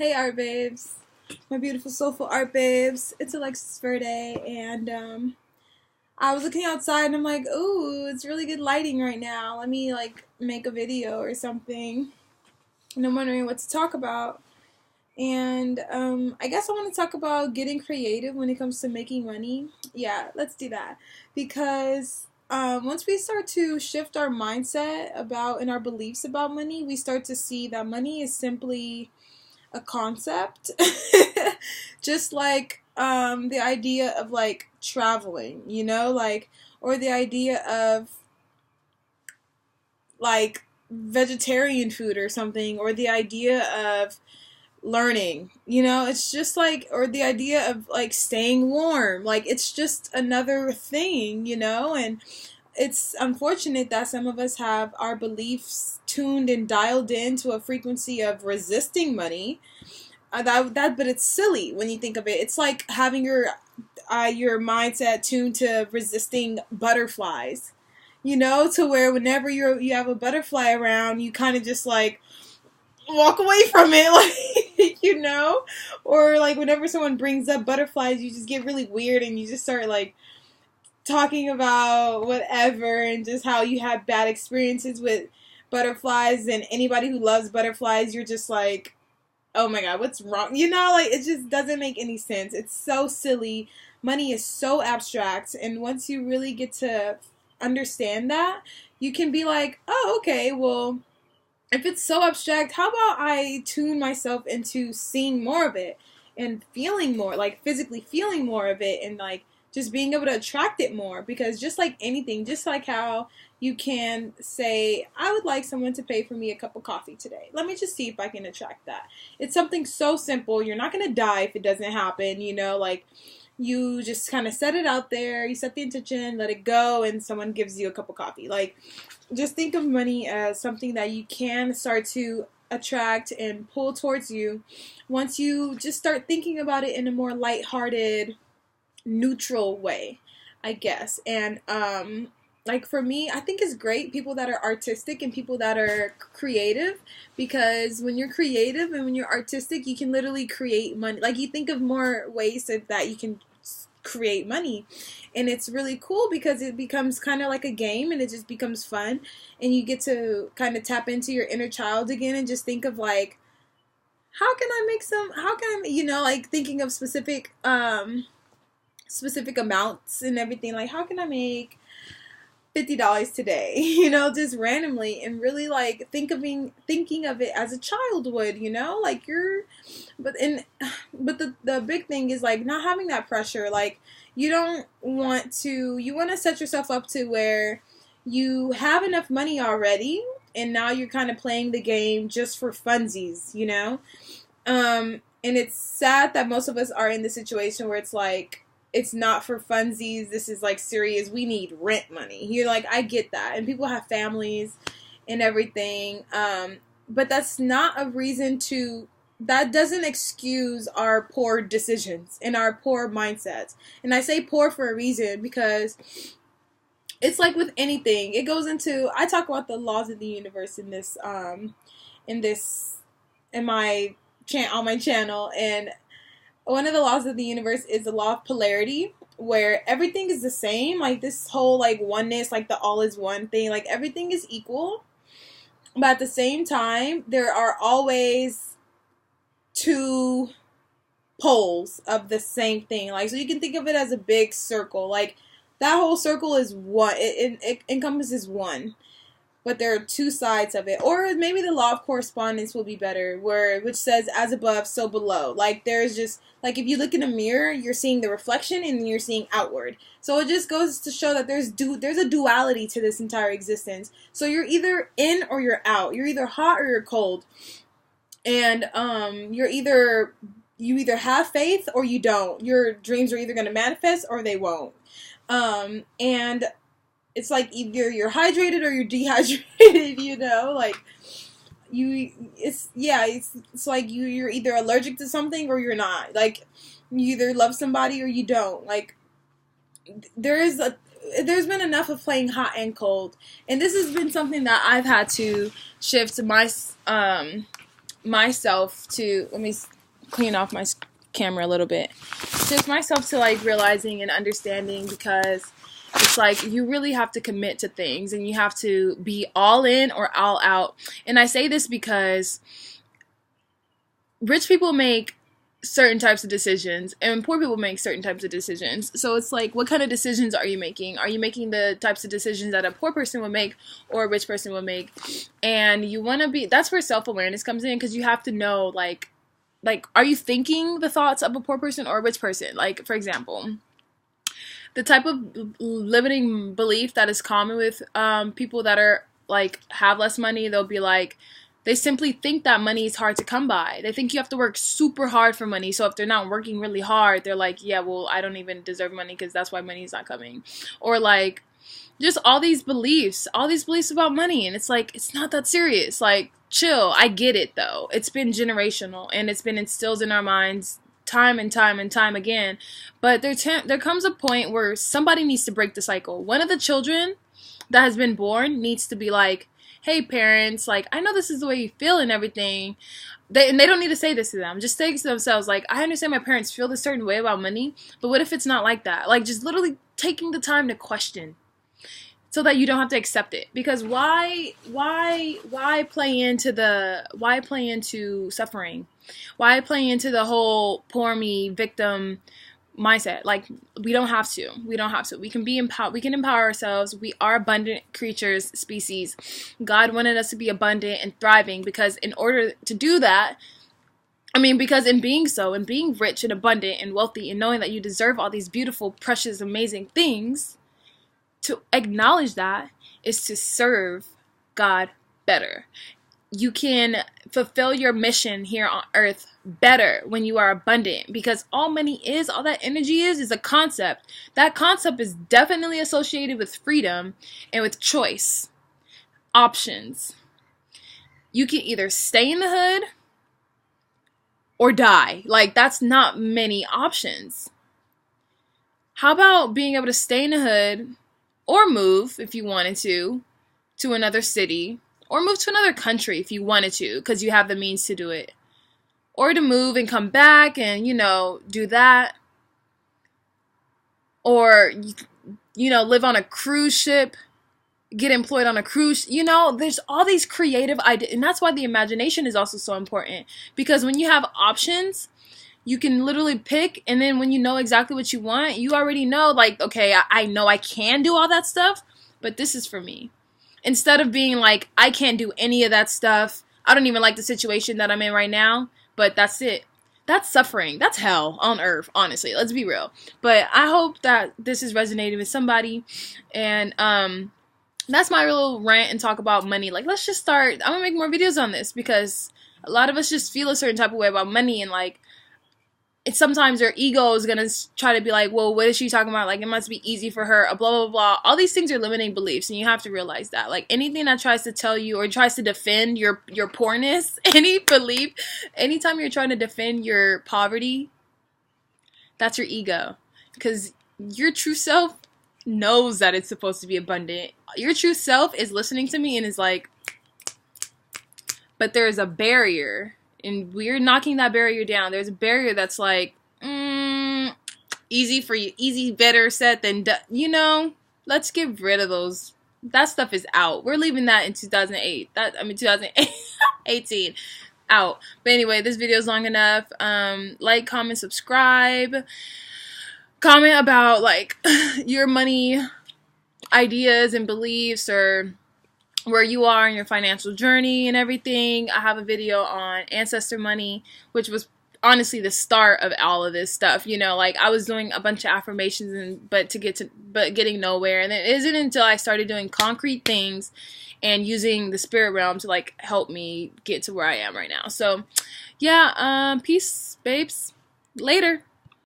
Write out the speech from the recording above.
Hey art babes, my beautiful soulful art babes. It's Alexis Verday, and I was looking outside and I'm like, ooh, it's really good lighting right now. Let me make a video or something. And I'm wondering what to talk about. And I guess I want to talk about getting creative when it comes to making money. Yeah, let's do that. Because once we start to shift our mindset about and our beliefs about money, we start to see that money is simply a concept. Just like the idea of traveling, or the idea of vegetarian food or something, or the idea of learning, it's just or the idea of staying warm, it's just another thing, and it's unfortunate that some of us have our beliefs tuned and dialed into a frequency of resisting money. But it's silly when you think of it. It's like having your mindset tuned to resisting butterflies, to where whenever you have a butterfly around, you kind of just walk away from it, or whenever someone brings up butterflies, you just get really weird and you just start talking about whatever and just how you had bad experiences with butterflies, and anybody who loves butterflies, you're just like, oh my god, what's wrong? It just doesn't make any sense. It's so silly. Money is so abstract, and once you really get to understand that, you can be like, oh, okay, well, if it's so abstract, how about I tune myself into seeing more of it and feeling more, physically feeling more of it, and just being able to attract it more. Because just like anything, just like how you can say, I would like someone to pay for me a cup of coffee today. Let me just see if I can attract that. It's something so simple. You're not going to die if it doesn't happen, you just kind of set it out there, you set the intention, let it go, and someone gives you a cup of coffee. Just think of money as something that you can start to attract and pull towards you once you just start thinking about it in a more lighthearted, neutral way, I guess. And for me, I think it's great people that are artistic and people that are creative, because when you're creative and when you're artistic, you can literally create money. You think of more ways that you can create money, and it's really cool because it becomes kind of like a game, and it just becomes fun, and you get to kind of tap into your inner child again and just think of how can I thinking of specific amounts and everything, how can I make $50 today, just randomly, and really thinking of it as a child would, but the big thing is not having that pressure. You want to set yourself up to where you have enough money already, and now you're kind of playing the game just for funsies, and it's sad that most of us are in the situation where it's not for funsies. This is serious. We need rent money. You're I get that. And people have families and everything. But that's not a reason that doesn't excuse our poor decisions and our poor mindsets. And I say poor for a reason, because it's with anything. It goes into, I talk about the laws of the universe in my on my channel, and one of the laws of the universe is the law of polarity, where everything is the same. This whole oneness, the all is one thing, everything is equal. But at the same time, there are always two poles of the same thing. So you can think of it as a big circle. That whole circle is one. It encompasses one. But there are two sides of it. Or maybe the law of correspondence will be better, which says as above, so below. There's just, if you look in a mirror, you're seeing the reflection and you're seeing outward. So it just goes to show that there's a duality to this entire existence. So you're either in or you're out. You're either hot or you're cold. And you either have faith or you don't. Your dreams are either going to manifest or they won't. And it's either you're hydrated or you're dehydrated, you're either allergic to something or you're not. You either love somebody or you don't. There's been enough of playing hot and cold, and this has been something that I've had to shift myself to, let me clean off my camera a little bit, just myself to like realizing and understanding, because it's like you really have to commit to things and you have to be all in or all out. And I say this because rich people make certain types of decisions and poor people make certain types of decisions. So it's like, what kind of decisions are you making? Are you making the types of decisions that a poor person would make or a rich person would make? And you want to be, that's where self-awareness comes in, because you have to know, like, are you thinking the thoughts of a poor person or a rich person? Like, for example, the type of limiting belief that is common with people that are like have less money, they'll be like, they simply think that money is hard to come by. They think you have to work super hard for money. So if they're not working really hard, they're like, yeah, well, I don't even deserve money because that's why money's not coming. Or like, just all these beliefs about money. And it's like, it's not that serious. Like, chill. I get it though. It's been generational and it's been instilled in our minds time and time and time again. But there comes a point where somebody needs to break the cycle. One of the children that has been born needs to be like, hey parents, like, I know this is the way you feel and everything. And they don't need to say this to them. Just say to themselves, like, I understand my parents feel this certain way about money, but what if it's not like that? Like, just literally taking the time to question so that you don't have to accept it. Because why play into suffering? Why play into the whole poor me victim mindset? Like, we don't have to. We can empower ourselves. We are abundant creatures, species. God wanted us to be abundant and thriving, because in order to do that, because in being so, and being rich and abundant and wealthy and knowing that you deserve all these beautiful, precious, amazing things, to acknowledge that is to serve God better. You can fulfill your mission here on earth better when you are abundant, because all that energy is a concept. That concept is definitely associated with freedom and with choice, options. You can either stay in the hood or die. Like, that's not many options. How about being able to stay in the hood or move if you wanted to another city, or move to another country if you wanted to, because you have the means to do it. Or to move and come back and, do that. Or, live on a cruise ship, get employed on a cruise. There's all these creative ideas. And that's why the imagination is also so important. Because when you have options, you can literally pick. And then when you know exactly what you want, you already know, like, okay, I know I can do all that stuff, but this is for me. Instead of being like, I can't do any of that stuff. I don't even like the situation that I'm in right now, but that's it. That's suffering. That's hell on earth, honestly. Let's be real. But I hope that this is resonating with somebody. And that's my little rant and talk about money. Like, let's just start. I'm going to make more videos on this, because a lot of us just feel a certain type of way about money, and like, it's sometimes your ego is going to try to be like, well, what is she talking about? Like, it must be easy for her, blah, blah, blah. All these things are limiting beliefs, and you have to realize that. Like, anything that tries to tell you or tries to defend your poorness, any belief, anytime you're trying to defend your poverty, that's your ego. Because your true self knows that it's supposed to be abundant. Your true self is listening to me and is like, but there is a barrier. And we're knocking that barrier down. There's a barrier that's like, easy for you. Easy, better said than done. Let's get rid of those. That stuff is out. We're leaving that in 2018 out. But anyway, this video is long enough. Like, comment, subscribe. Comment about, like, your money ideas and beliefs, or where you are in your financial journey and everything. I have a video on ancestor money, which was honestly the start of all of this stuff. Like, I was doing a bunch of affirmations but getting nowhere. And it isn't until I started doing concrete things and using the spirit realm to like help me get to where I am right now. So yeah, peace, babes. Later.